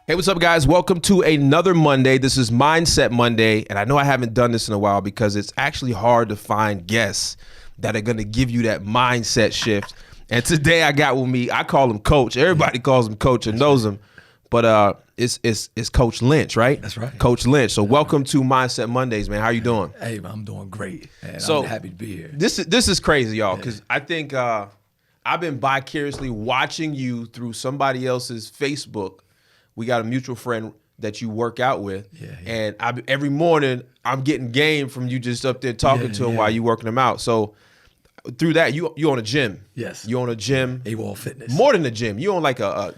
Hey, what's up, guys? Welcome to another Monday. This is Mindset Monday, and I know I haven't done this in a while because it's actually hard to find guests that are going to give you that mindset shift. And today I got with me, I call him Coach. Everybody calls him Coach and knows him, but it's Coach Lynch, right? That's right. Coach Lynch. So welcome to Mindset Mondays, man. How you doing? Hey, man, I'm doing great, and So, I'm happy to be here. This is crazy, y'all, because I think I've been vicariously watching you through somebody else's Facebook. We got a mutual friend that you work out with, and every morning I'm getting game from you just up there talking to him while you working them out. So through that, you own a gym. Yes. You own a gym. AWOL Fitness. More than a gym. You own like a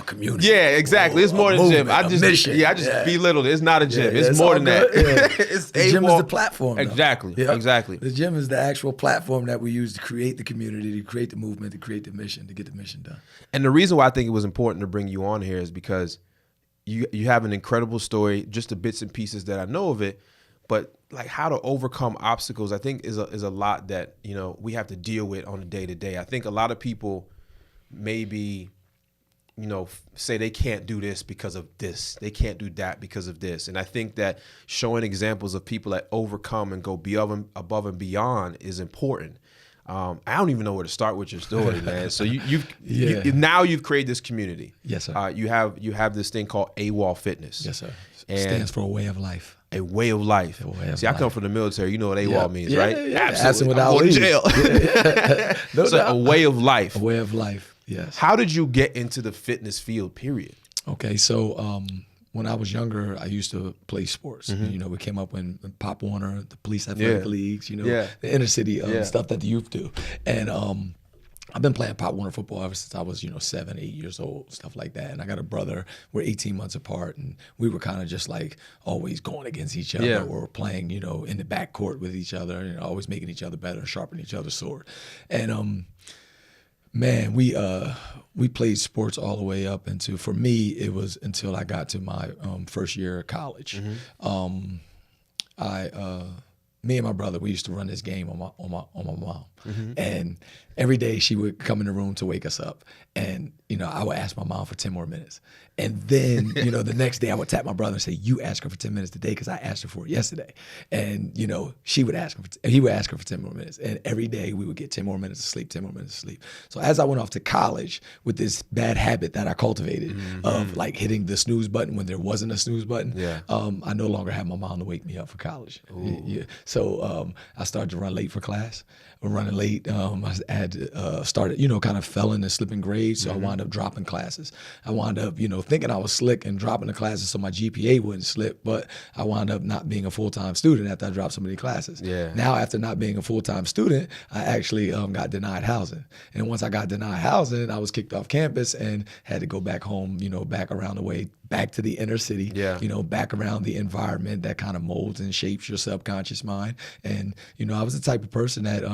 community. Yeah, exactly. It's more than a gym. I just mission. belittled it. It's not a gym. Yeah, it's more than that. Yeah. It's the gym AWOL. is the platform. Though. Exactly. Yep. Exactly. The gym is the actual platform that we use to create the community, to create the movement, to create the mission, to get the mission done. And the reason why I think it was important to bring you on here is because you have an incredible story, just the bits and pieces that I know of it, but like how to overcome obstacles, I think is a lot that, we have to deal with on a day to day. I think a lot of people maybe, say they can't do this because of this. They can't do that because of this. And I think that showing examples of people that overcome and go above and beyond is important. I don't even know where to start with your story, man. So now you've created this community. Yes, sir. You have this thing called AWOL Fitness. Yes, sir. And stands for a way of life. A way of life. I come from the military. You know what AWOL means, right? Yeah. Absolutely. I'm going to jail. So a way of life. A way of life. Yes. How did you get into the fitness field? Period. Okay, so when I was younger, I used to play sports. Mm-hmm. We came up in Pop Warner, the police athletic leagues, the inner city stuff that the youth do. And I've been playing Pop Warner football ever since I was, 7, 8 years old, stuff like that. And I got a brother. We're 18 months apart, and we were kind of just like always going against each other or playing, in the backcourt with each other, always making each other better, sharpening each other's sword. And man, we played sports all the way up into, for me, it was until I got to my first year of college. Mm-hmm. Me and my brother, we used to run this game on my mom. Mm-hmm. And every day she would come in the room to wake us up. And, I would ask my mom for 10 more minutes. And then, the next day I would tap my brother and say, you ask her for 10 minutes today because I asked her for it yesterday. And, he would ask her for 10 more minutes. And every day we would get 10 more minutes of sleep, 10 more minutes of sleep. So as I went off to college with this bad habit that I cultivated of like hitting the snooze button when there wasn't a snooze button, I no longer had my mom to wake me up for college. Yeah. So I started to run late for class. Running late, I had started, kind of fell into slipping grades, so I wound up dropping classes. I wound up, thinking I was slick and dropping the classes so my GPA wouldn't slip, but I wound up not being a full-time student after I dropped so many classes. Yeah. Now, after not being a full-time student, I actually got denied housing. And once I got denied housing, I was kicked off campus and had to go back home, back around the way, back to the inner city, back around the environment that kind of molds and shapes your subconscious mind. And, I was the type of person that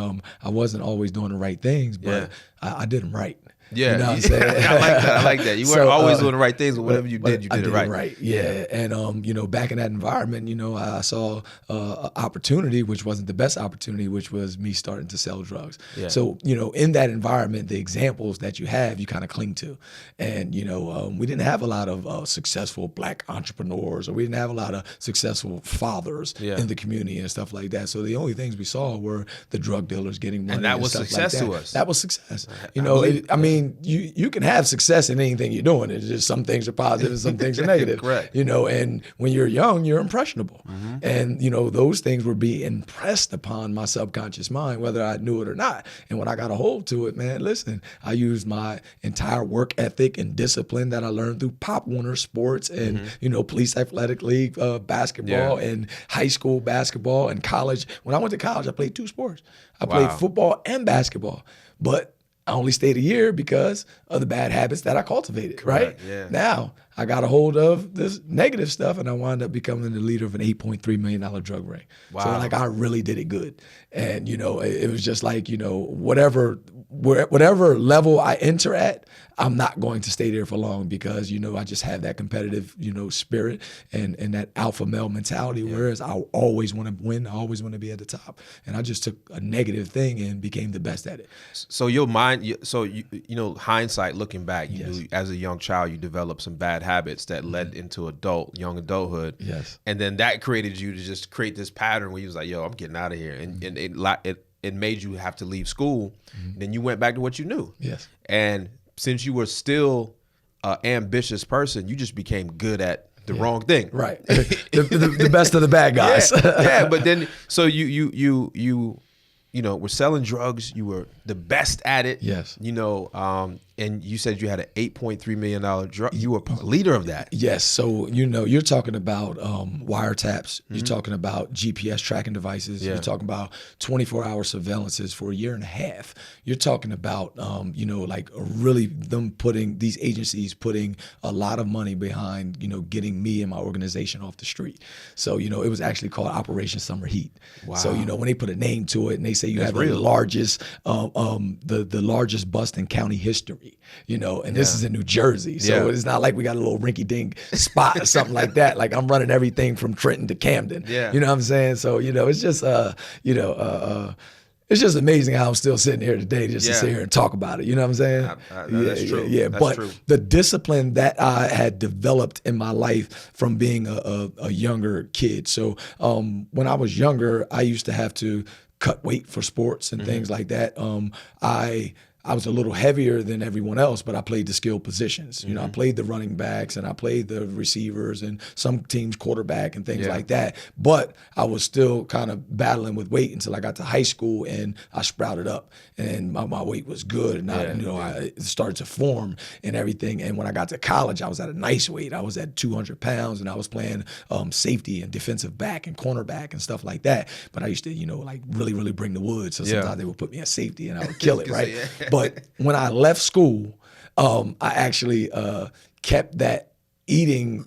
I wasn't always doing the right things, but I did them right. Yeah, you know what I'm saying? I like that. You weren't always doing the right things, but whatever you did, you did it right. Right, yeah. And back in that environment, I saw an opportunity, which wasn't the best opportunity, which was me starting to sell drugs. Yeah. So, in that environment, the examples that you have, you kind of cling to. And, we didn't have a lot of successful Black entrepreneurs, or we didn't have a lot of successful fathers in the community and stuff like that. So the only things we saw were the drug dealers getting money. And that was success like that. to us. That was success. You can have success in anything you're doing. It's just some things are positive and some things are negative. Correct. And when you're young, you're impressionable. Mm-hmm. And, those things were being impressed upon my subconscious mind, whether I knew it or not. And when I got a hold to it, man, listen, I used my entire work ethic and discipline that I learned through Pop Warner sports and, Police Athletic League basketball and high school basketball and college. When I went to college, I played 2 sports. I played football and basketball. But I only stayed a year because of the bad habits that I cultivated, right? Yeah. Now, I got a hold of this negative stuff, and I wound up becoming the leader of an $8.3 million drug ring. Wow. So, I really did it good. And, it was just like, whatever whatever level I enter at, I'm not going to stay there for long because, I just have that competitive, spirit and that alpha male mentality, whereas I always want to win. I always want to be at the top. And I just took a negative thing and became the best at it. So your mind, hindsight looking back, you knew as a young child, you developed some bad habits that led into young adulthood. Yes. And then that created you to just create this pattern where you was like, yo, I'm getting out of here. And it made you have to leave school. Then you went back to what you knew. Yes. And since you were still an ambitious person, you just became good at the wrong thing. Right. the best of the bad guys. Yeah. But then, so you were selling drugs. You were the best at it. Yes. And you said you had an $8.3 million drug. You were a leader of that. Yes. So, you're talking about wiretaps. You're talking about GPS tracking devices. You're talking about 24-hour surveillances for a year and a half. You're talking about, really these agencies putting a lot of money behind, getting me and my organization off the street. So, it was actually called Operation Summer Heat. Wow. So, when they put a name to it and they say you have the largest, the largest bust in county history. And this is in New Jersey. So it's not like we got a little rinky-dink spot or something like that. Like I'm running everything from Trenton to Camden. Yeah. You know what I'm saying? So, it's just, it's just amazing how I'm still sitting here today just to sit here and talk about it. You know what I'm saying? That's true. Yeah. That's but true. The discipline that I had developed in my life from being a younger kid. So when I was younger, I used to have to cut weight for sports and things like that. I was a little heavier than everyone else, but I played the skilled positions. I played the running backs and I played the receivers and some teams quarterback and things like that. But I was still kind of battling with weight until I got to high school and I sprouted up and my weight was good and I started to form and everything. And when I got to college, I was at a nice weight. I was at 200 pounds and I was playing safety and defensive back and cornerback and stuff like that. But I used to, really, really bring the wood. So sometimes they would put me at safety and I would kill it, right? But when I left school, I actually kept that eating,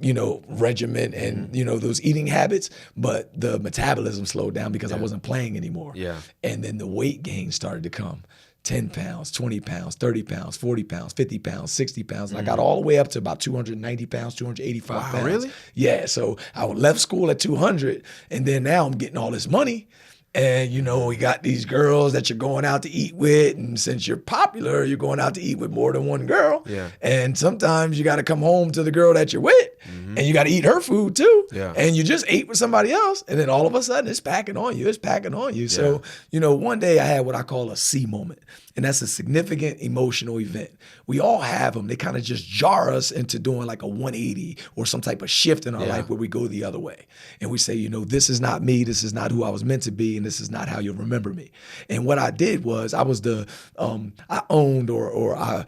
regimen and, those eating habits, but the metabolism slowed down because I wasn't playing anymore. Yeah. And then the weight gain started to come. 10 pounds, 20 pounds, 30 pounds, 40 pounds, 50 pounds, 60 pounds. And I got all the way up to about 290 pounds, 285 pounds. Really? Yeah. So I left school at 200 and then now I'm getting all this money. And, we got these girls that you're going out to eat with. And since you're popular, you're going out to eat with more than one girl. Yeah. And sometimes you got to come home to the girl that you're with and you got to eat her food too. Yeah. And you just ate with somebody else. And then all of a sudden it's packing on you. It's packing on you. Yeah. So, one day I had what I call a C moment. And that's a significant emotional event. We all have them. They kind of just jar us into doing like a 180 or some type of shift in our life where we go the other way. And we say, this is not me. This is not who I was meant to be. And this is not how you'll remember me. And what I did was I was I owned or I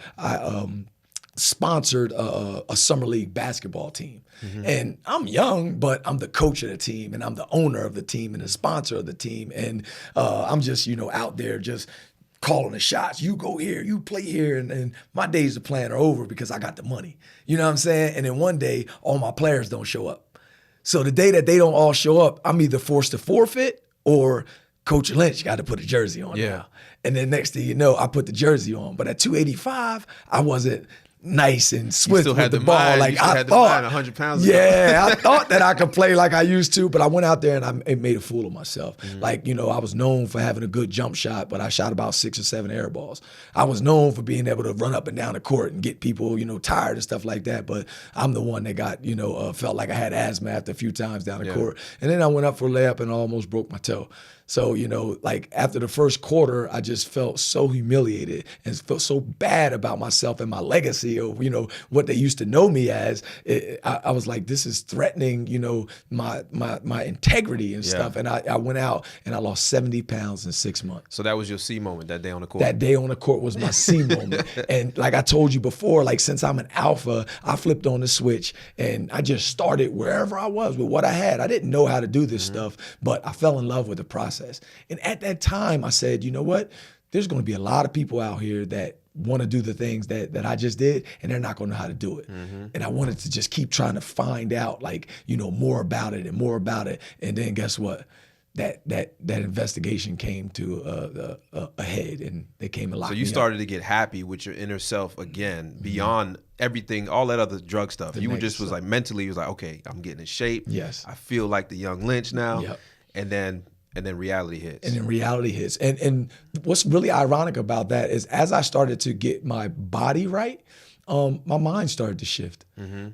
sponsored a summer league basketball team. And I'm young, but I'm the coach of the team and I'm the owner of the team and the sponsor of the team. And I'm just, out there just calling the shots. You go here, you play here, and my days of playing are over because I got the money. You know what I'm saying? And then one day, all my players don't show up. So the day that they don't all show up, I'm either forced to forfeit or Coach Lynch got to put a jersey on now. And then next thing you know, I put the jersey on. But at 285, I wasn't nice and swift with the ball. Like I thought, 100 pounds. Yeah, I thought that I could play like I used to, but I went out there and I made a fool of myself. Like, I was known for having a good jump shot, but I shot about 6 or 7 air balls. I was known for being able to run up and down the court and get people, tired and stuff like that. But I'm the one that got, felt like I had asthma after a few times down the court. And then I went up for a layup and almost broke my toe. So, like after the first quarter, I just felt so humiliated and felt so bad about myself and my legacy of, what they used to know me as. I was like, this is threatening, my integrity and stuff. And I went out and I lost 70 pounds in 6 months. So that was your C moment that day on the court? That day on the court was my C moment. And like I told you before, like since I'm an alpha, I flipped on the switch and I just started wherever I was with what I had. I didn't know how to do this stuff, but I fell in love with the process. And at that time, I said, you know what? There's going to be a lot of people out here that want to do the things that I just did, and they're not going to know how to do it. And I wanted to just keep trying to find out, like, more about it and more about it. And then guess what? that investigation came to a head, and they came and locked me up. So you started to get happy with your inner self again, beyond everything, all that other drug stuff. You just was like mentally, you was like, okay, I'm getting in shape. Yes. I feel like the young Lynch now. Yep. And then reality hits. And then reality hits. And what's really ironic about that is as I started to get my body right, my mind started to shift.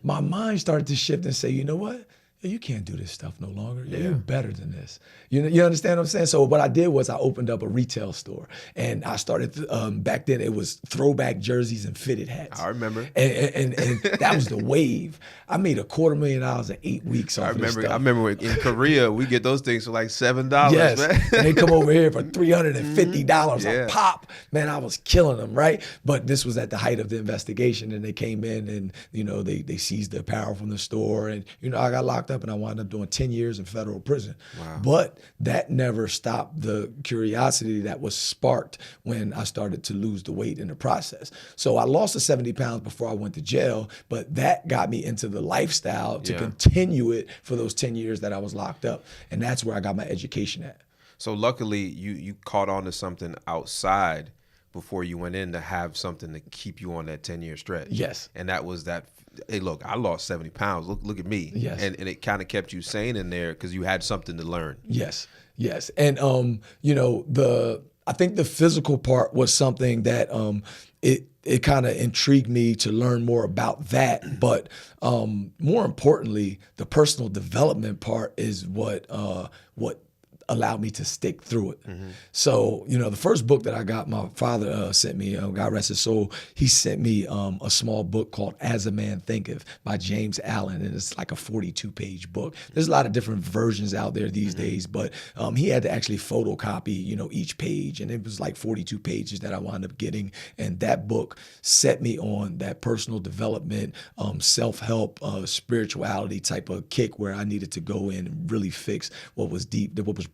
My mind started to shift and say, you know what? You can't do this stuff no longer. You're better than this. You understand what I'm saying? So what I did was I opened up a retail store, and I started, back then it was throwback jerseys and fitted hats. I remember. And that was the wave. I made $250,000 in 8 weeks off this stuff. I remember in Korea, we get those things for like $7, yes. man. And they come over here for $350 a pop. Man, I was killing them, right? But this was at the height of the investigation, and they came in and, they seized the apparel from the store, and, I got locked up and I wound up doing 10 years in federal prison. Wow. But that never stopped the curiosity that was sparked when I started to lose the weight in the process. So I lost the 70 pounds before I went to jail, but that got me into the lifestyle to continue it for those 10 years that I was locked up. And that's where I got my education at. So luckily you caught on to something outside before you went in to have something to keep you on that 10-year stretch. Yes. And that was that, hey, look, I lost 70 pounds. Look at me. Yes. And it kind of kept you sane in there because you had something to learn. Yes. And, I think the physical part was something that it kind of intrigued me to learn more about that. But more importantly, the personal development part is what allowed me to stick through it. So, the first book that I got, my father sent me, God rest his soul, he sent me a small book called As a Man Thinketh by James Allen, and it's like a 42-page book. There's a lot of different versions out there these days, but he had to actually photocopy, each page, and it was like 42 pages that I wound up getting, and that book set me on that personal development, self-help, spirituality type of kick where I needed to go in and really fix what was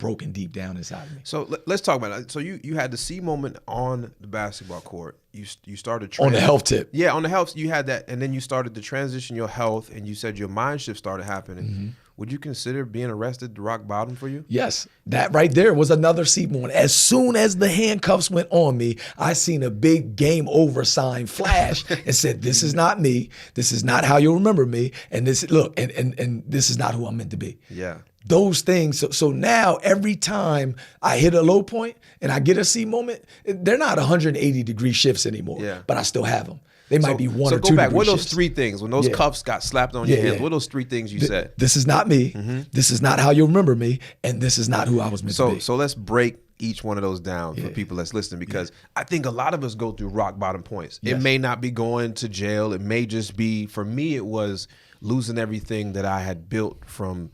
broken deep down inside of me. So let's talk about it. So you had the C moment on the basketball court. You started on the health tip. Yeah, on the health. You had that, and then you started to transition your health, and you said your mind shift started happening. Would you consider being arrested to rock bottom for you? Yes, that right there was another C moment. As soon as the handcuffs went on me, I seen a big game over sign flash and said, "This is not me. This is not how you'll remember me. And this and this is not who I'm meant to be." Yeah. Those things. So now every time I hit a low point and I get a C moment, they're not 180-degree shifts anymore. Yeah. But I still have them. They might be 1 or 2 So go back. degree What are those shifts. 3 things when those cuffs got slapped on your hands? What are those 3 things you said? This is not me. This is not how you'll remember me. And this is not who I was meant to be. So let's break each one of those down for people that's listening, because I think a lot of us go through rock bottom points. It may not be going to jail. It may just be, for me, it was losing everything that I had built from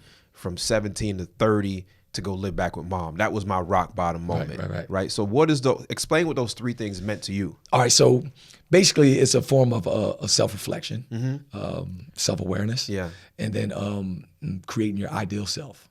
17 to 30 to go live back with mom. That was my rock bottom moment. Right. So explain what those 3 things meant to you. All right. So basically it's a form of self-reflection, self-awareness, and then creating your ideal self,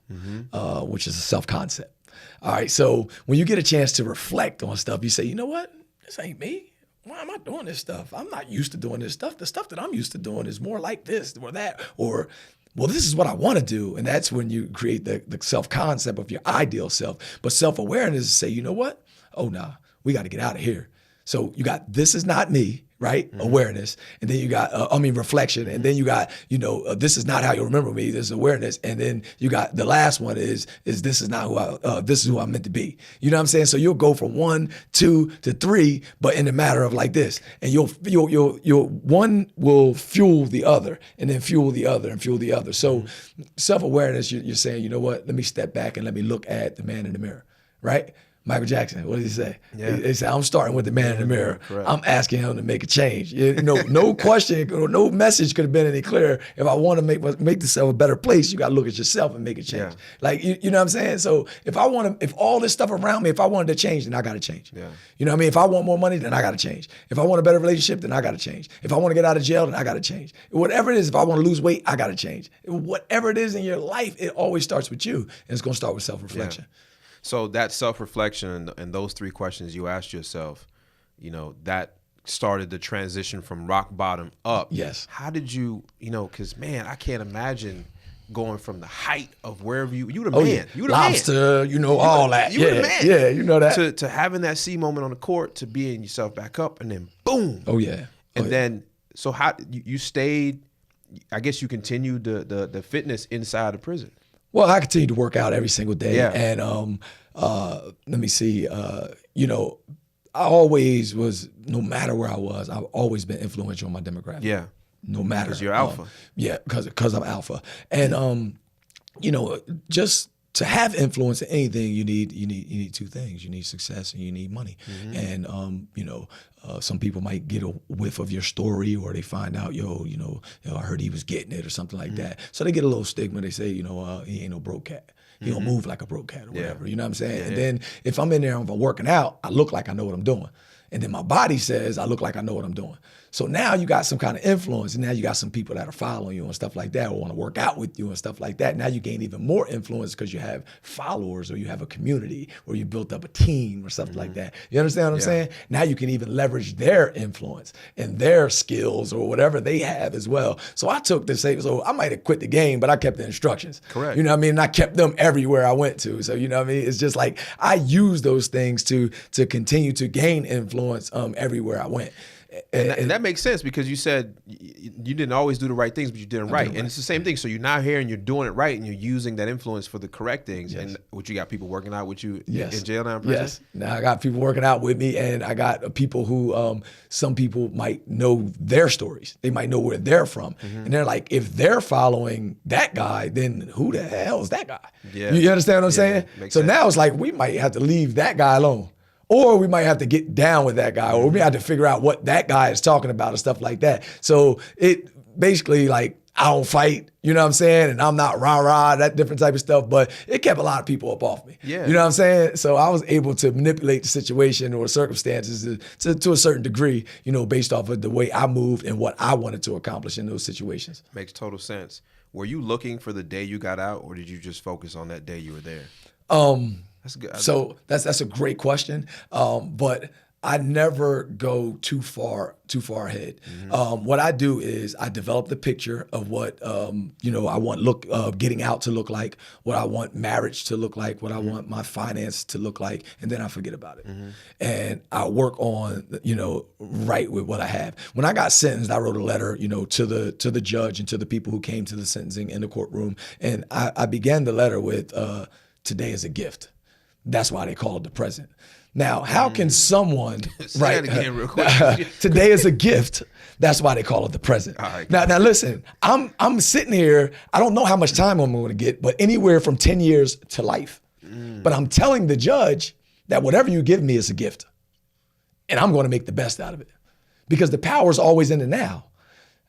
which is a self-concept. All right. So when you get a chance to reflect on stuff, you say, you know what? This ain't me. Why am I doing this stuff? I'm not used to doing this stuff. The stuff that I'm used to doing is more like this or that, or, well, this is what I want to do. And that's when you create the self-concept of your ideal self. But self-awareness is to say, you know what? Oh, nah, we got to get out of here. So you got, this is not me, right? Awareness. And then you got, reflection. And then you got, this is not how you remember me. This is awareness. And then you got, the last one is this is not who this is who I'm meant to be. You know what I'm saying? So you'll go from 1, 2 to 3, but in a matter of like this. And you'll one will fuel the other, and then fuel the other and fuel the other. So self-awareness, you're saying, you know what? Let me step back and let me look at the man in the mirror, right? Michael Jackson, what did he say? Yeah. He said, I'm starting with the man in the mirror. Correct. I'm asking him to make a change. No question, no message could have been any clearer. If I want to make yourself a better place, you got to look at yourself and make a change. Yeah. Like, you know what I'm saying? So if all this stuff around me, if I wanted to change, then I got to change. Yeah. You know what I mean? If I want more money, then I got to change. If I want a better relationship, then I got to change. If I want to get out of jail, then I got to change. Whatever it is, if I want to lose weight, I got to change. Whatever it is in your life, it always starts with you. And it's going to start with self-reflection. Yeah. So that self-reflection and those 3 questions you asked yourself, that started the transition from rock bottom up. Yes. How did you, because, man, I can't imagine going from the height of wherever you the Oh man. yeah, You the lobster, man. all that. You the man. Yeah, you know that. To having that C moment on the court, to being yourself back up, and then boom. Oh yeah. And then, so how you stayed? I guess you continued the fitness inside the prison. Well, I continued to work out every single day, Yeah. and let me see. I always was, no matter where I was, I've always been influential on my demographic. Yeah. No matter. Because you're alpha. Yeah, because I'm alpha, and just to have influence in anything, you need two things. You need success and you need money. And some people might get a whiff of your story, or they find out, I heard he was getting it or something like that. So they get a little stigma. They say, he ain't no broke cat. He don't move like a broke cat or whatever. You know what I'm saying? And then if I'm in there and I'm working out, I look like I know what I'm doing. And then my body says I look like I know what I'm doing. So now you got some kind of influence, and now you got some people that are following you and stuff like that, or want to work out with you and stuff like that. Now you gain even more influence because you have followers, or you have a community, or you built up a team or something like that. You understand what I'm saying? Now you can even leverage their influence and their skills or whatever they have as well. So I took the same, so I might have quit the game, but I kept the instructions. Correct. You know what I mean? And I kept them everywhere I went to. So you know what I mean? It's just like I use those things to continue to gain influence everywhere I went. And that makes sense, because you said you didn't always do the right things, but you did them right. And it's the same thing. So you're now here and you're doing it right, and you're using that influence for the correct things. Yes. And what, you got people working out with you Yes. in jail now in prison? Yes. Now I got people working out with me, and I got people who, some people might know their stories. They might know where they're from. And they're like, if they're following that guy, then who the hell is that guy? Yeah. You understand what I'm saying? Makes So sense. now it's like, we might have to leave that guy alone. Or we might have to get down with that guy, or we may have to figure out what that guy is talking about and stuff like that. So it basically, like, I don't fight, you know what I'm saying? And I'm not rah-rah, that different type of stuff, but it kept a lot of people up off me. Yeah. You know what I'm saying? So I was able to manipulate the situation or circumstances to a certain degree, based off of the way I moved and what I wanted to accomplish in those situations. Makes total sense. Were you looking for the day you got out, or did you just focus on that day you were there? That's good. So that's a great question, but I never go too far ahead. What I do is I develop the picture of what I want getting out to look like, what I want marriage to look like, what I want my finance to look like, and then I forget about it. And I work on right with what I have. When I got sentenced, I wrote a letter to the judge and to the people who came to the sentencing in the courtroom, and I began the letter with today is a gift. That's why they call it the present. Now, how can someone Say that again real quick. today is a gift? That's why they call it the present. All right. Now listen, I'm sitting here. I don't know how much time I'm going to get, but anywhere from 10 years to life. But I'm telling the judge that whatever you give me is a gift, and I'm going to make the best out of it, because the power is always in the now.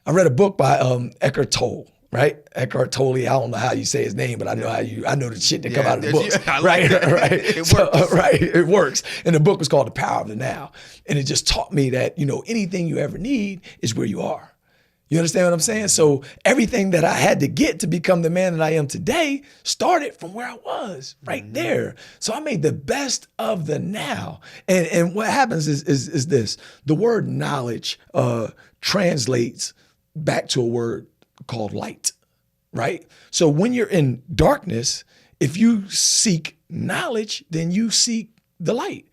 I read a book by Eckhart Tolle. Right, Eckhart Tolle. I don't know how you say his name, but I know I know the shit that come out of the books. Right. It works. Right, it works. And the book was called The Power of the Now, and it just taught me that anything you ever need is where you are. You understand what I'm saying? So everything that I had to get to become the man that I am today started from where I was, right there. So I made the best of the now. And what happens is this: the word knowledge translates back to a word called light, right? So when you're in darkness, if you seek knowledge, then you seek the light.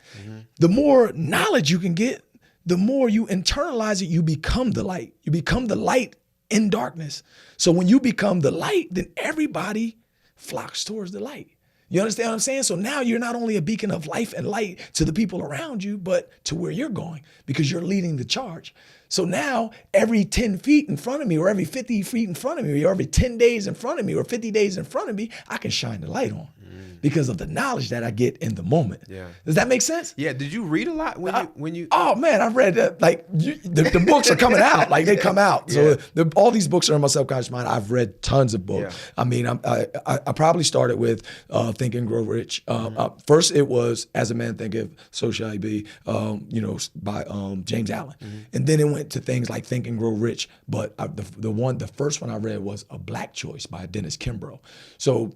The more knowledge you can get, the more you internalize it, you become the light. You become the light in darkness. So when you become the light, then everybody flocks towards the light. You understand what I'm saying? So now you're not only a beacon of life and light to the people around you, but to where you're going, because you're leading the charge. So now every 10 feet in front of me, or every 50 feet in front of me, or every 10 days in front of me, or 50 days in front of me, I can shine the light on because of the knowledge that I get in the moment. Yeah. Does that make sense? Yeah. Did you read a lot when you? Oh man, I read the books are coming out, like they come out. So all these books are in my subconscious mind. I've read tons of books. Yeah. I mean, I probably started with Think and Grow Rich. First, it was As a Man Thinketh, So Shall He Be, by James Allen, and then it went to things like Think and Grow Rich. But the first one I read was A Black Choice by Dennis Kimbrough. So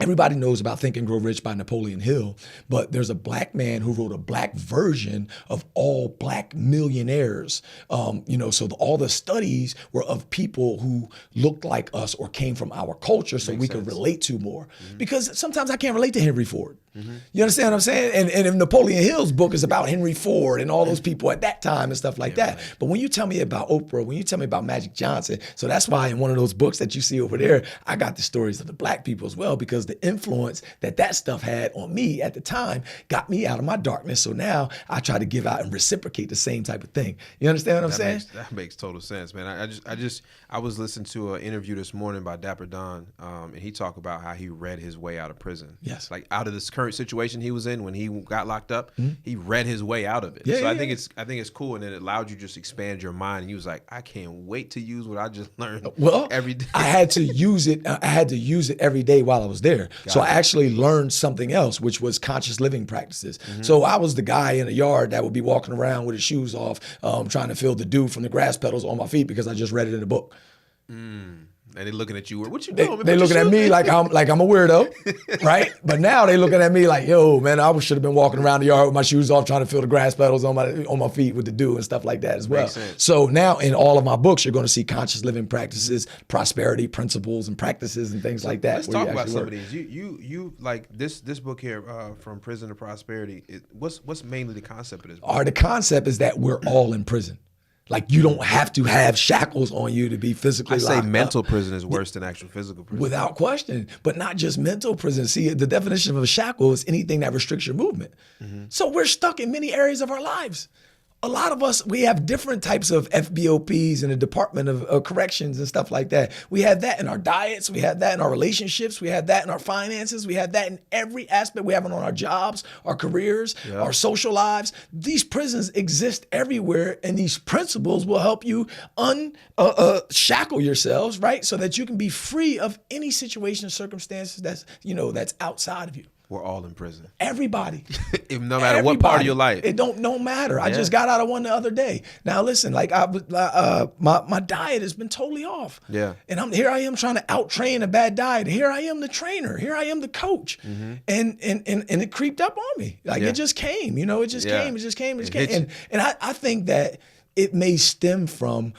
Everybody knows about Think and Grow Rich by Napoleon Hill, but there's a black man who wrote a black version of all black millionaires. So all the studies were of people who looked like us or came from our culture, so we could relate to more. Because sometimes I can't relate to Henry Ford. You understand what I'm saying? And Napoleon Hill's book is about Henry Ford and all those people at that time and stuff like that. Right. But when you tell me about Oprah, when you tell me about Magic Johnson, so that's why in one of those books that you see over there, I got the stories of the black people as well, because the influence that stuff had on me at the time got me out of my darkness. So now I try to give out and reciprocate the same type of thing. You understand what I'm saying? That makes total sense, man. I was listening to an interview this morning by Dapper Don, and he talked about how he read his way out of prison. Yes. Like out of this current situation he was in when he got locked up, he read his way out of it. I think it's cool, and it allowed you to just expand your mind. And he was like, I can't wait to use what I just learned every day. I had to use it. I had to use it every day while I was there. I actually learned something else, which was conscious living practices. So I was the guy in the yard that would be walking around with his shoes off, trying to feel the dew from the grass petals on my feet because I just read it in a book. And they looking at you. What you doing? They looking at me like I'm a weirdo, right? But now they looking at me like, yo, man, I should have been walking around the yard with my shoes off, trying to feel the grass petals on my feet with the dew and stuff like that as well. So now in all of my books, you're going to see conscious living practices, prosperity principles and practices and things like that. Let's talk about some of these. You like this book here, From Prison to Prosperity. What's mainly the concept of this book? The concept is that we're all in prison. Like, you don't have to have shackles on you to be physically locked up. I say mental prison is worse than actual physical prison. Without question. But not just mental prison. See, the definition of a shackle is anything that restricts your movement. So we're stuck in many areas of our lives. A lot of us, we have different types of FBOPs in the Department of Corrections and stuff like that. We have that in our diets. We have that in our relationships. We have that in our finances. We have that in every aspect. We have it on our jobs, our careers, our social lives. These prisons exist everywhere, and these principles will help you unshackle yourselves, right? So that you can be free of any situation or circumstances that's outside of you. We're all in prison. Everybody. No matter what part of your life. It don't matter. Yeah. I just got out of one the other day. Now listen, like my diet has been totally off. Yeah. And here I am trying to out-train a bad diet. Here I am the trainer. Here I am the coach. And it creeped up on me. Like it just came. It just came. And I think that it may stem from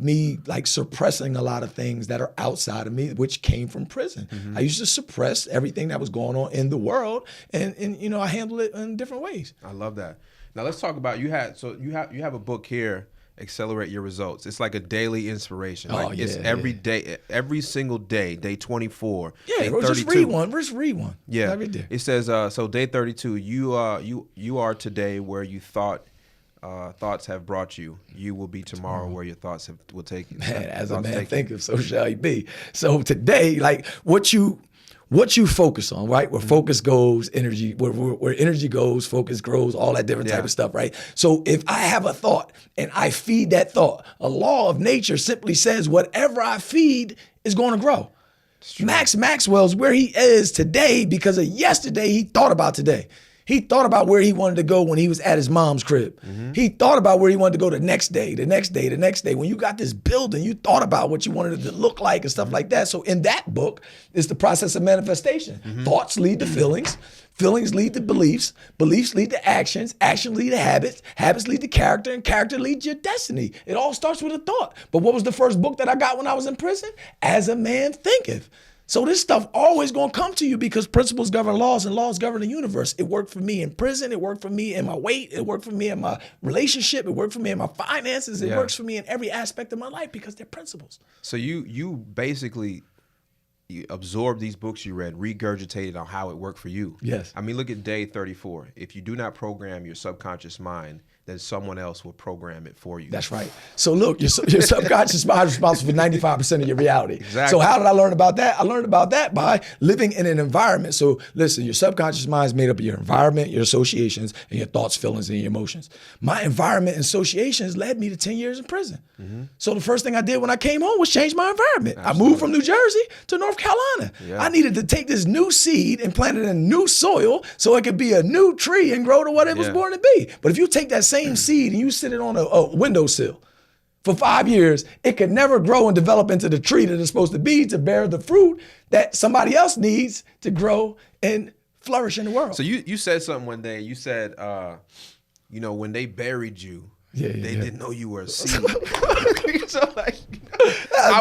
me like suppressing a lot of things that are outside of me, which came from prison. I used to suppress everything that was going on in the world, and I handle it in different ways. I love that. Now let's talk about you have a book here, Accelerate Your Results. It's like a daily inspiration. It's every day, every single day, day 24. Yeah, day just read one. Just read one. Yeah, every day. It says so day 32. You are today where you thoughts have brought you. You will be tomorrow where your thoughts will take you. Man, as a man thinketh, so shall he be. So today, like what you focus on, right? Where focus goes, energy, where energy goes, focus grows, all that different type of stuff, right? So if I have a thought and I feed that thought, a law of nature simply says whatever I feed is going to grow. Maxwell's where he is today because of yesterday he thought about today. He thought about where he wanted to go when he was at his mom's crib. He thought about where he wanted to go the next day. When you got this building, you thought about what you wanted it to look like and stuff like that. So in that book is the process of manifestation. Thoughts lead to feelings. Feelings lead to beliefs. Beliefs lead to actions. Actions lead to habits. Habits lead to character. And character leads to your destiny. It all starts with a thought. But what was the first book that I got when I was in prison? As a Man Thinketh. So this stuff always going to come to you because principles govern laws and laws govern the universe. It worked for me in prison. It worked for me in my weight. It worked for me in my relationship. It worked for me in my finances. It works for me in every aspect of my life because they're principles. So you basically absorb these books you read, regurgitated on how it worked for you. Yes. I mean, look at day 34. If you do not program your subconscious mind, then someone else will program it for you. That's right. So look, your subconscious mind is responsible for 95% of your reality. Exactly. So how did I learn about that? I learned about that by living in an environment. So listen, your subconscious mind is made up of your environment, your associations, and your thoughts, feelings, and your emotions. My environment and associations led me to 10 years in prison. So the first thing I did when I came home was change my environment. Absolutely. I moved from New Jersey to North Carolina. Yeah. I needed to take this new seed and plant it in new soil so it could be a new tree and grow to what it was born to be. But if you take that same seed and you sit it on a windowsill for 5 years, it could never grow and develop into the tree that it's supposed to be to bear the fruit that somebody else needs to grow and flourish in the world. So you said something one day. You said, when they buried you, they didn't know you were a seed. So like,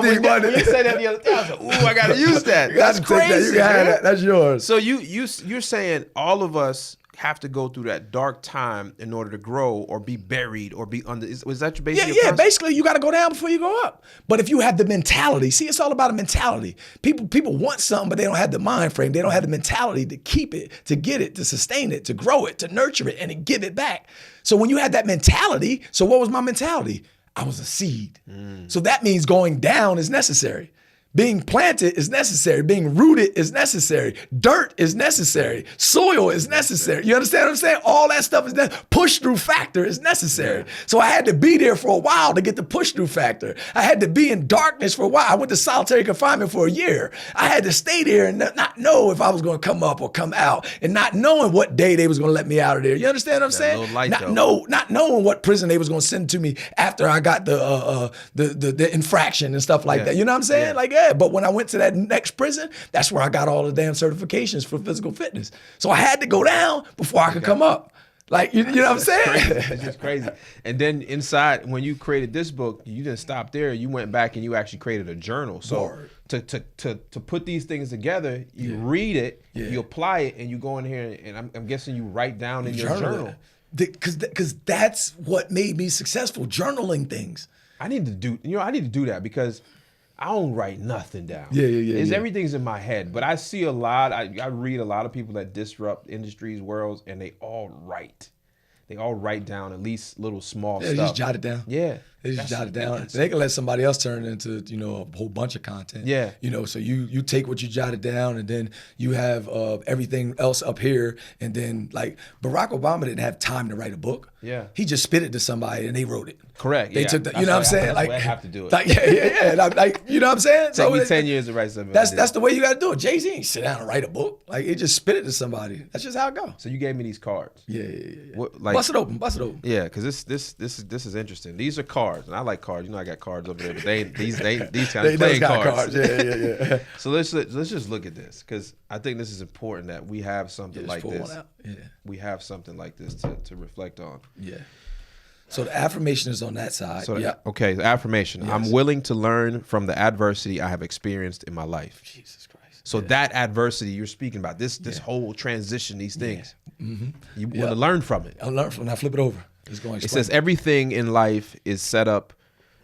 when you said that the other day, I was like, ooh, I gotta use that. That's crazy. You got that. That's yours. So you're saying all of us have to go through that dark time in order to grow or be buried or be under. Was that your basic? Yeah. Basically, you got to go down before you go up. But if you have the mentality, see, it's all about a mentality. People want something, but they don't have the mind frame. They don't have the mentality to keep it, to get it, to sustain it, to grow it, to nurture it, and to give it back. So when you have that mentality, so what was my mentality? I was a seed. So that means going down is necessary. Being planted is necessary. Being rooted is necessary. Dirt is necessary. Soil is necessary. You understand what I'm saying? All that stuff is necessary. Push through factor is necessary. So I had to be there for a while to get the push through factor. I had to be in darkness for a while. I went to solitary confinement for a year. I had to stay there and not know if I was going to come up or come out, and not knowing what day they was going to let me out of there. You understand what I'm saying? Not knowing what prison they was going to send to me after I got the infraction and stuff like that. You know what I'm saying? But when I went to that next prison, that's where I got all the damn certifications for physical fitness. So I had to go down before I could come up. Like, you know what I'm saying? It's just crazy. And then inside, when you created this book, you didn't stop there. You went back and you actually created a journal. So to put these things together, you read it, you apply it, and you go in here, and I'm guessing you write down in your journal. Because that's what made me successful, journaling things. I need to do that because I don't write nothing down. Everything's in my head, but I see a lot. I read a lot of people that disrupt industries, worlds, and they all write. They all write down at least little small stuff. Just jot it down. Yeah. They just jot it down. They can let somebody else turn it into, a whole bunch of content. Yeah. So you take what you jotted down, and then you have everything else up here. And then, like, Barack Obama didn't have time to write a book. Yeah. He just spit it to somebody and they wrote it. Correct. They took the, you know what I'm saying? Like, I have to do it. Like, like, you know what I'm saying? Take me 10 years to write something. That's the way you got to do it. Jay-Z ain't sit down and write a book. Like, he just spit it to somebody. That's just how it goes. So you gave me these cards. Yeah. What, like, bust it open. Yeah, because this is interesting. These are cards, and I like cards. I got cards over there, but these kind of playing cards. Yeah. So let's just look at this, because I think this is important that we have something like this. We have something like this to reflect on. Yeah. So the affirmation is on that side. Okay, the affirmation. Yes. I'm willing to learn from the adversity I have experienced in my life. Jesus Christ. So that adversity you're speaking about, this whole transition, these things, you want to learn from it. I'll learn from it. Now flip it over. It says everything in life is set up,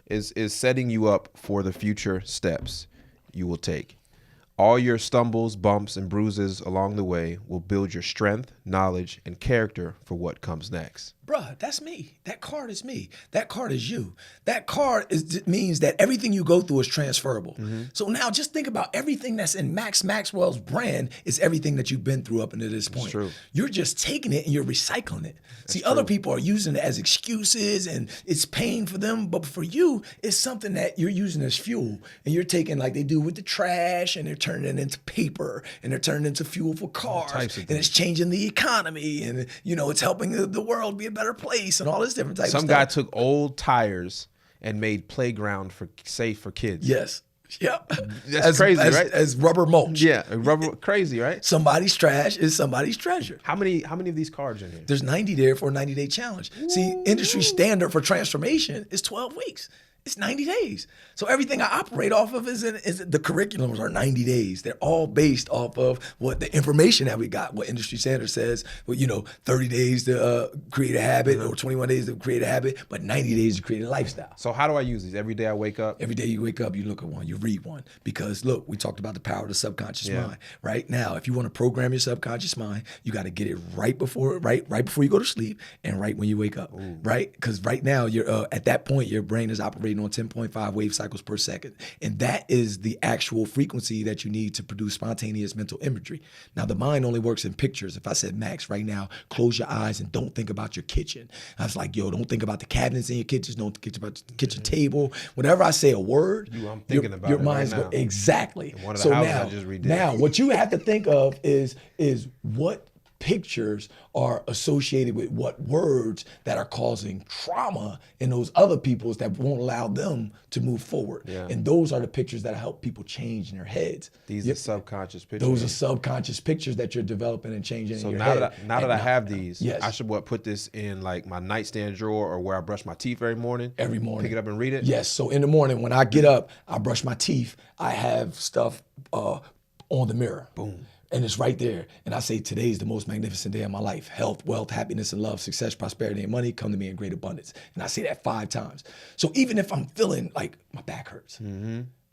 is setting you up for the future steps you will take. All your stumbles, bumps, and bruises along the way will build your strength, knowledge, and character for what comes next. Bruh, that's me. That card is me. That card is you. That card means that everything you go through is transferable. So now just think about everything that's in Maxwell's brand is everything that you've been through up until this point. True. You're just taking it and you're recycling it. See, other people are using it as excuses and it's pain for them, but for you, it's something that you're using as fuel. And you're taking, like they do with the trash, and they're turning it into paper, and they're turning it into fuel for cars, and it's changing the economy, and it's helping the world be a better place, and all this different type of stuff. Some guy took old tires and made playground safe for kids. Yes. Yep. That's crazy, right? As rubber mulch. Yeah, crazy, right? Somebody's trash is somebody's treasure. How many of these cards in here? There's 90 there for a 90-day challenge. Ooh. See, industry standard for transformation is 12 weeks. It's 90 days. So everything I operate off of is the curriculums are 90 days. They're all based off of what the information that we got, what industry standard says. Well, 30 days to create a habit, or 21 days to create a habit, but 90 days to create a lifestyle. So how do I use these? Every day I wake up? Every day you wake up, you look at one, you read one. Because look, we talked about the power of the subconscious mind. Right now, if you want to program your subconscious mind, you got to get it right before you go to sleep and right when you wake up. Ooh. Right? Because right now, you're at that point, your brain is operating on 10.5 wave cycles per second. And that is the actual frequency that you need to produce spontaneous mental imagery. Now, the mind only works in pictures. If I said, Max, right now, close your eyes and don't think about your kitchen. I was like, don't think about the cabinets in your kitchen. Don't think about the kitchen table. Whenever I say a word, I'm thinking about your it mind's right now. Exactly. One of the houses I just redid. Now, what you have to think of is what pictures are associated with what words that are causing trauma in those other people's that won't allow them to move forward. Yeah. And those are the pictures that help people change in their heads. These are subconscious pictures. Those are subconscious pictures that you're developing and changing in your now head. Now that I have these, yes. I should put this in like my nightstand drawer or where I brush my teeth every morning? Every morning. Pick it up and read it? Yes. So in the morning when I get up, I brush my teeth. I have stuff on the mirror. Boom. And it's right there. And I say, today is the most magnificent day of my life. Health, wealth, happiness, and love, success, prosperity, and money come to me in great abundance. And I say that 5 times. So even if I'm feeling like my back hurts,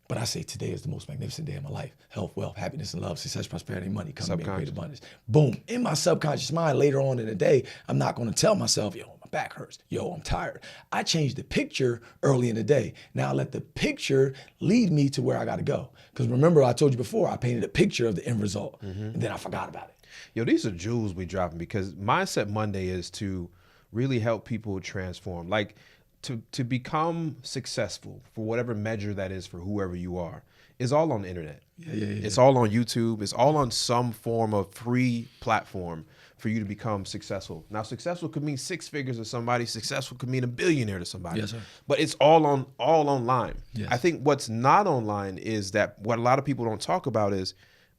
but I say, today is the most magnificent day of my life. Health, wealth, happiness, and love, success, prosperity, and money come to me in great abundance. Boom. In my subconscious mind, later on in the day, I'm not going to tell myself, yo, my back hurts. Yo, I'm tired. I changed the picture early in the day. Now I let the picture lead me to where I got to go. Because remember, I told you before, I painted a picture of the end result, and then I forgot about it. Yo, these are jewels we dropping, because Mindset Monday is to really help people transform. Like, to become successful for whatever measure that is for whoever you are is all on the internet. Yeah. It's all on YouTube. It's all on some form of free platform for you to become successful. Now, successful could mean 6 figures to somebody. Successful could mean a billionaire to somebody. Yes, sir. But it's all online. Yes. I think what's not online is that what a lot of people don't talk about is,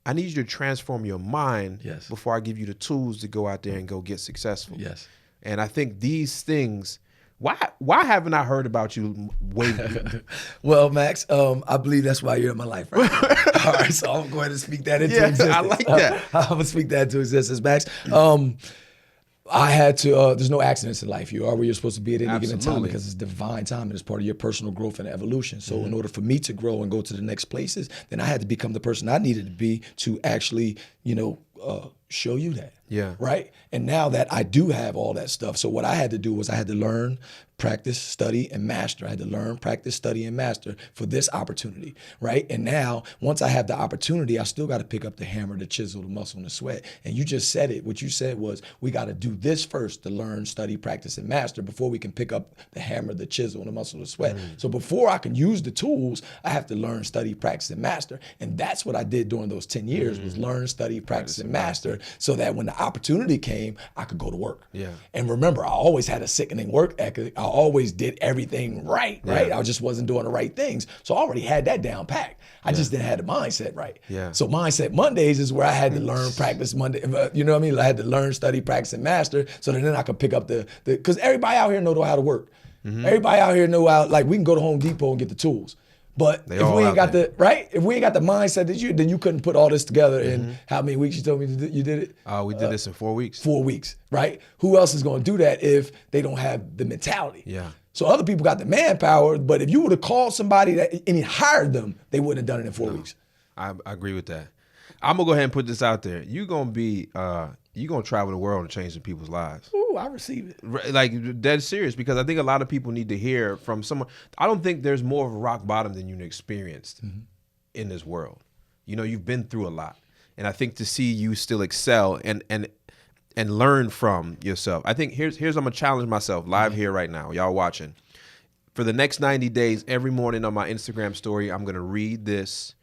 I need you to transform your mind before I give you the tools to go out there and go get successful. Yes. And I think these things, why haven't I heard about you way before? Well, Max, I believe that's why you're in my life right now. All right, so I'm going to speak that into existence. I like that. I'm going to speak that into existence, Max. I had to, there's no accidents in life. You are where you're supposed to be at any given time, because it's divine time and it's part of your personal growth and evolution. So in order for me to grow and go to the next places, then I had to become the person I needed to be to actually, show you that. Yeah. Right. And now that I do have all that stuff, so what I had to do was I had to learn, practice, study, and master. I had to learn, practice, study, and master for this opportunity. Right. And now, once I have the opportunity, I still got to pick up the hammer, the chisel, the muscle, and the sweat. And you just said it. What you said was, we got to do this first to learn, study, practice, and master before we can pick up the hammer, the chisel, and the muscle, and the sweat. So before I can use the tools, I have to learn, study, practice, and master. And that's what I did during those 10 years was learn, study, practice, and master, so that when the opportunity came, I could go to work. Yeah. And remember, I always had a sickening work ethic. I always did everything right? I just wasn't doing the right things. So I already had that down packed. I just didn't have the mindset right. Yeah. So Mindset Mondays is where I had to learn, practice Monday. You know what I mean? I had to learn, study, practice, and master, so that then I could pick up because everybody out here know how to work. Everybody out here know how, like, we can go to Home Depot and get the tools. But if we ain't got the mindset that then you couldn't put all this together in how many weeks you told me you did it? We did this in 4 weeks. 4 weeks, right? Who else is going to do that if they don't have the mentality? Yeah. So other people got the manpower, but if you would have called somebody and hired them, they wouldn't have done it in 4 weeks. I agree with that. I'm gonna go ahead and put this out there. You're gonna travel the world and change some people's lives. Ooh, I receive it. Like, dead serious, because I think a lot of people need to hear from someone. I don't think there's more of a rock bottom than you've experienced in this world. You've been through a lot, and I think to see you still excel and learn from yourself. I think here's I'm gonna challenge myself live here right now. Y'all watching. For the next 90 days, every morning on my Instagram story, I'm gonna read this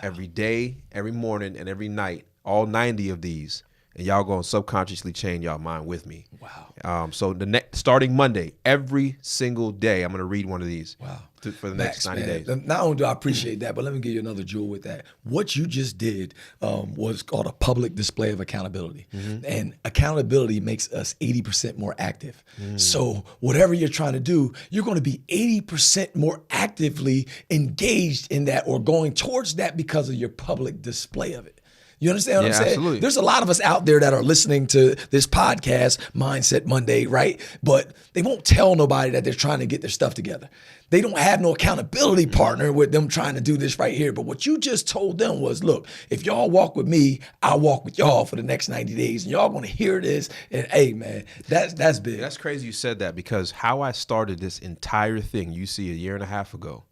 every day, every morning, and every night, all 90 of these. And y'all gonna subconsciously change y'all mind with me. Wow. So starting Monday, every single day, I'm gonna read one of these. Wow. For the next 90 days. Not only do I appreciate that, but let me give you another jewel with that. What you just did was called a public display of accountability. And accountability makes us 80% more active. So whatever you're trying to do, you're going to be 80% more actively engaged in that or going towards that because of your public display of it. You understand what I'm saying? Absolutely. There's a lot of us out there that are listening to this podcast, Mindset Monday, right? But they won't tell nobody that they're trying to get their stuff together. They don't have no accountability partner with them trying to do this right here. But what you just told them was, look, if y'all walk with me, I'll walk with y'all for the next 90 days. And y'all going to hear this. And hey, man, that's big. That's crazy you said that, because how I started this entire thing, you see, a year and a half ago,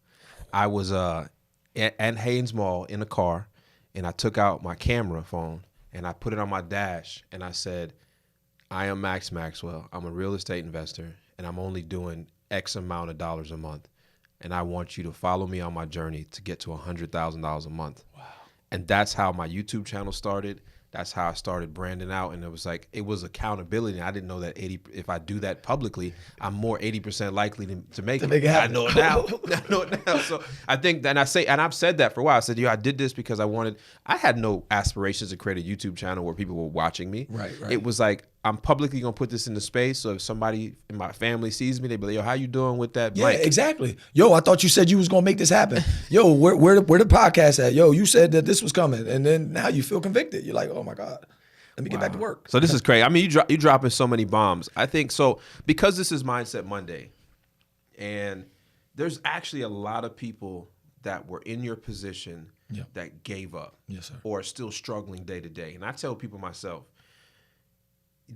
I was at Haynes Mall in a car. And I took out my camera phone and I put it on my dash and I said, I am Maxwell. I'm a real estate investor and I'm only doing X amount of dollars a month. And I want you to follow me on my journey to get to $100,000 a month. Wow. And that's how my YouTube channel started. That's how I started branding out. And it was accountability. And I didn't know that if I do that publicly, I'm more 80% likely to make it. I know it now. I know it now. So I think, and I've said that for a while. I said, I did this because I had no aspirations to create a YouTube channel where people were watching me. Right. It was like, I'm publicly going to put this into space. So if somebody in my family sees me, they be like, yo, how you doing with that blank? Yeah, exactly. Yo, I thought you said you was going to make this happen. Yo, where the podcast at? Yo, you said that this was coming. And then now you feel convicted. You're like, oh my God, let me get back to work. So this is crazy. I mean, you dropping so many bombs. I think so because this is Mindset Monday, and there's actually a lot of people that were in your position that gave up. Yes, sir. Or are still struggling day to day. And I tell people myself,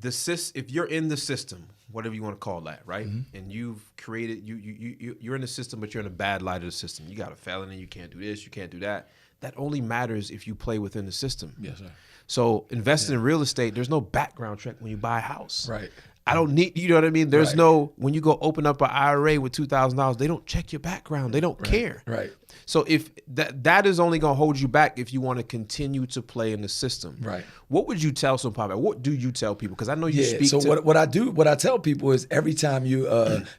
if you're in the system, whatever you want to call that, right? Mm-hmm. And you've created, you're in the system, but you're in a bad light of the system. You got a felony, you can't do this, you can't do that. That only matters if you play within the system. Yes, sir. So investing in real estate, there's no background check when you buy a house. Right. I don't need, you know what I mean? There's when you go open up an IRA with $2,000, they don't check your background. They don't care. Right. So if that is only going to hold you back if you want to continue to play in the system. Right. What would you tell some people? What do you tell people? Because I know you speak so to. what I tell people is every time you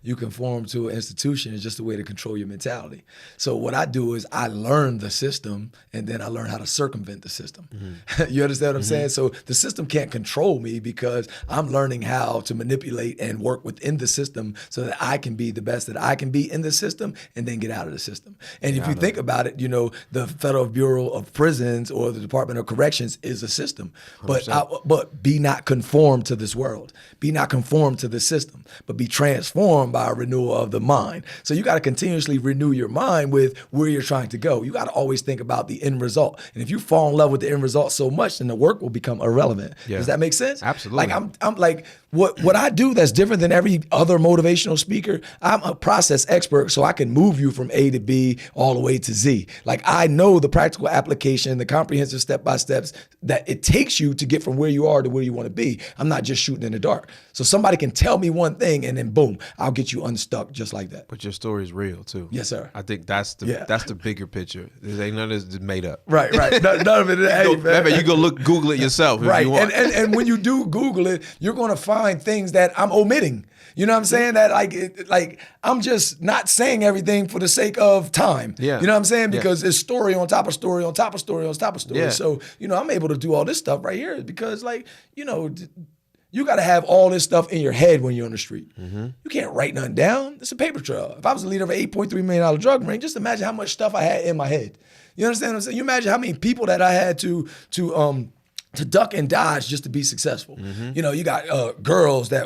you conform to an institution, it's just a way to control your mentality. So what I do is I learn the system and then I learn how to circumvent the system. Mm-hmm. You understand what I'm saying? So the system can't control me because I'm learning how to manipulate and work within the system so that I can be the best that I can be in the system and then get out of the system. And if you think about it, the Federal Bureau of Prisons or the Department of Corrections is a system. But be not conformed to this world. Be not conformed to the system, but be transformed by a renewal of the mind. So you got to continuously renew your mind with where you're trying to go. You got to always think about the end result. And if you fall in love with the end result so much, then the work will become irrelevant. Yeah. Does that make sense? Absolutely. Like I'm like what I do that's different than every other motivational speaker. I'm a process expert, so I can move you from A to B all the way to Z. Like I know the practical application, the comprehensive step-by-steps that it takes you to get from where you are to where you want to be. I'm not just shooting in the dark. So somebody can tell me one thing and then boom, I'll get you unstuck just like that. But your story is real too. Yes, sir. I think that's the bigger picture. There ain't none of this made up. Right. None of it. You go Google it yourself if you want. And when you do Google it, you're going to find things that I'm omitting. You know what I'm saying? That like I'm just not saying everything for the sake of time. Yeah. You know what I'm saying? Because it's story on top of story on top of story on top of story. Yeah. So, I'm able to do all this stuff right here because you got to have all this stuff in your head when you're on the street. Mm-hmm. You can't write nothing down. It's a paper trail. If I was the leader of an $8.3 million drug ring, just imagine how much stuff I had in my head. You understand what I'm saying? You imagine how many people that I had to duck and dodge just to be successful. Mm-hmm. You got girls that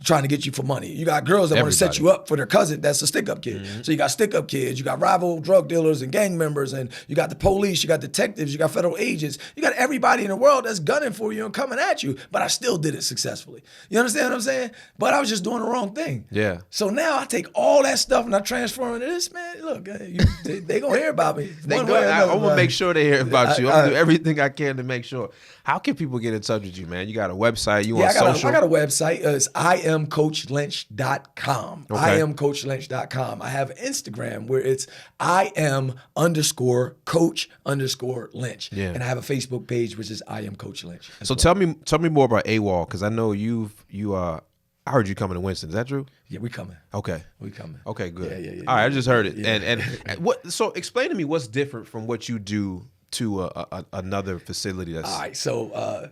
trying to get you for money. You got girls that want to set you up for their cousin that's a stick-up kid. Mm-hmm. So you got stick-up kids, you got rival drug dealers and gang members, and you got the police, you got detectives, you got federal agents. You got everybody in the world that's gunning for you and coming at you, but I still did it successfully. You understand what I'm saying? But I was just doing the wrong thing. Yeah. So now I take all that stuff and I transform into this, man. Look, they going to hear about me. I'm going to make sure they hear about you. I'm going to do everything I can to make sure. How can people get in touch with you, man? You got a website? You on social? I got a website. It's IamCoachLynch.com. Okay. IamCoachLynch.com. I have Instagram where it's Iam_Coach_Lynch. Yeah. And I have a Facebook page which is IamCoachLynch. So tell me more about AWOL, because I know I heard you coming to Winston. Is that true? Yeah, we coming. Okay. We coming. Okay, good. Yeah. All right, I just heard it. Yeah. And what? So explain to me what's different from what you do to another facility that's all right. So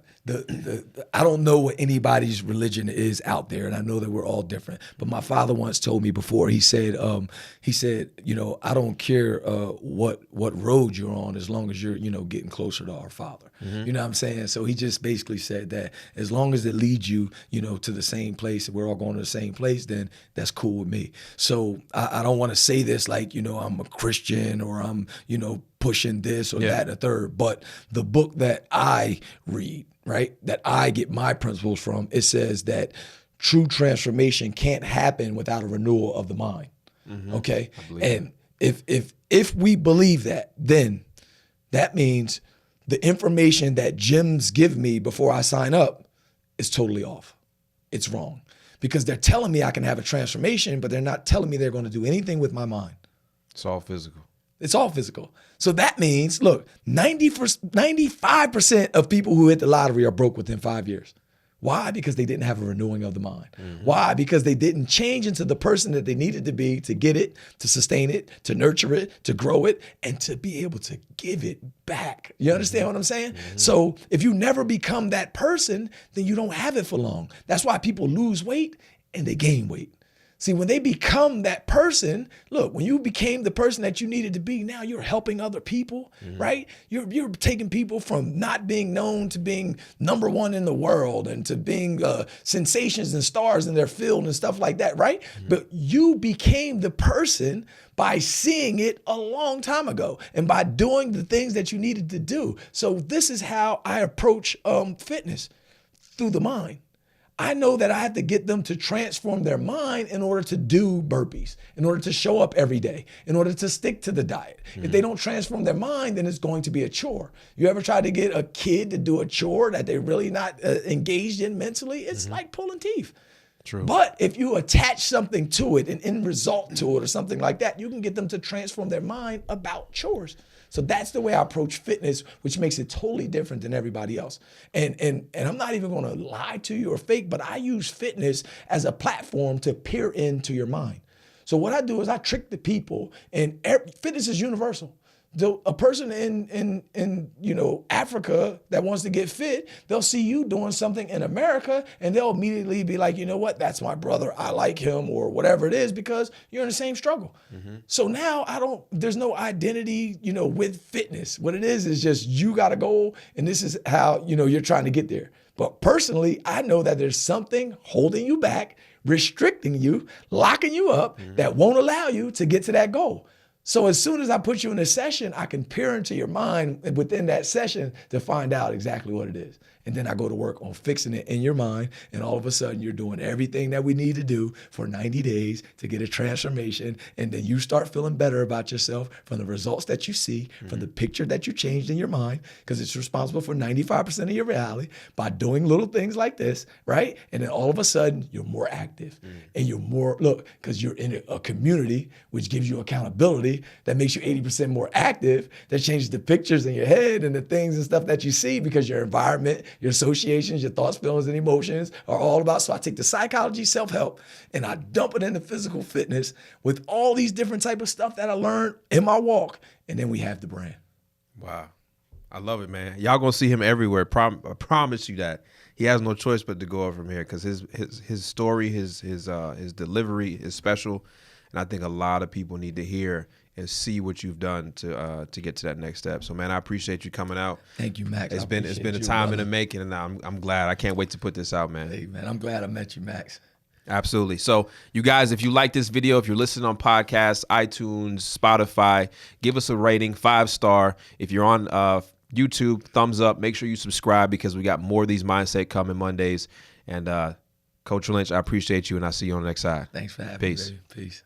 I don't know what anybody's religion is out there, and I know that we're all different. But my father once told me before. He said, I don't care what road you're on as long as you're getting closer to our Father. Mm-hmm. You know what I'm saying? So he just basically said that as long as it leads you to the same place, and we're all going to the same place, then that's cool with me. So I don't want to say this like I'm a Christian or I'm pushing this or that and the third. But the book that I read, right, that I get my principles from, it says that true transformation can't happen without a renewal of the mind. Mm-hmm. Okay? And if we believe that, then that means the information that gyms give me before I sign up is totally off. It's wrong. Because they're telling me I can have a transformation, but they're not telling me they're going to do anything with my mind. It's all physical. It's all physical. So that means, look, 95% of people who hit the lottery are broke within 5 years. Why? Because they didn't have a renewing of the mind. Why? Because they didn't change into the person that they needed to be to get it, to sustain it, to nurture it, to grow it, and to be able to give it back. You understand what I'm saying? So if you never become that person, then you don't have it for long. That's why people lose weight and they gain weight. See, when they become that person, look, when you became the person that you needed to be, now you're helping other people, right? You're taking people from not being known to being number one in the world and to being sensations and stars in their field and stuff like that, right? But you became the person by seeing it a long time ago and by doing the things that you needed to do. So this is how I approach fitness, through the mind. I know that I have to get them to transform their mind in order to do burpees, in order to show up every day, in order to stick to the diet. If they don't transform their mind, then it's going to be a chore. You ever try to get a kid to do a chore that they're really not engaged in mentally? It's like pulling teeth. True. But if you attach something to it, an end result to it or something like that, you can get them to transform their mind about chores. So that's the way I approach fitness, which makes it totally different than everybody else. And I'm not even going to lie to you or fake, but I use fitness as a platform to peer into your mind. So what I do is I trick the people, and fitness is universal. A person in Africa that wants to get fit, they'll see you doing something in America and they'll immediately be like, you know what, that's my brother, I like him, or whatever it is, because you're in the same struggle. So now there's no identity, with fitness. What it is just you got a goal and this is how, you're trying to get there. But personally, I know that there's something holding you back, restricting you, locking you up that won't allow you to get to that goal. So as soon as I put you in a session, I can peer into your mind within that session to find out exactly what it is. And then I go to work on fixing it in your mind. And all of a sudden you're doing everything that we need to do for 90 days to get a transformation. And then you start feeling better about yourself from the results that you see, from the picture that you changed in your mind, because it's responsible for 95% of your reality by doing little things like this, right? And then all of a sudden you're more active and you're more, because you're in a community which gives you accountability that makes you 80% more active, that changes the pictures in your head and the things and stuff that you see, because your environment, your associations, your thoughts, feelings, and emotions are all about. So I take the psychology, self-help, and I dump it into physical fitness with all these different type of stuff that I learned in my walk. And then we have the brand. Wow. I love it, man. Y'all gonna see him everywhere. I promise you that. He has no choice but to go up from here, because his story, his delivery is special. And I think a lot of people need to hear and see what you've done to get to that next step. So, man, I appreciate you coming out. Thank you, Max. It's been a time in the making, and I'm glad. I can't wait to put this out, man. Hey, man, I'm glad I met you, Max. Absolutely. So, you guys, if you like this video, if you're listening on podcasts, iTunes, Spotify, give us a rating, 5-star. If you're on YouTube, thumbs up. Make sure you subscribe, because we got more of these Mindset coming Mondays. And Coach Lynch, I appreciate you, and I'll see you on the next side. Thanks for having me, baby. Peace.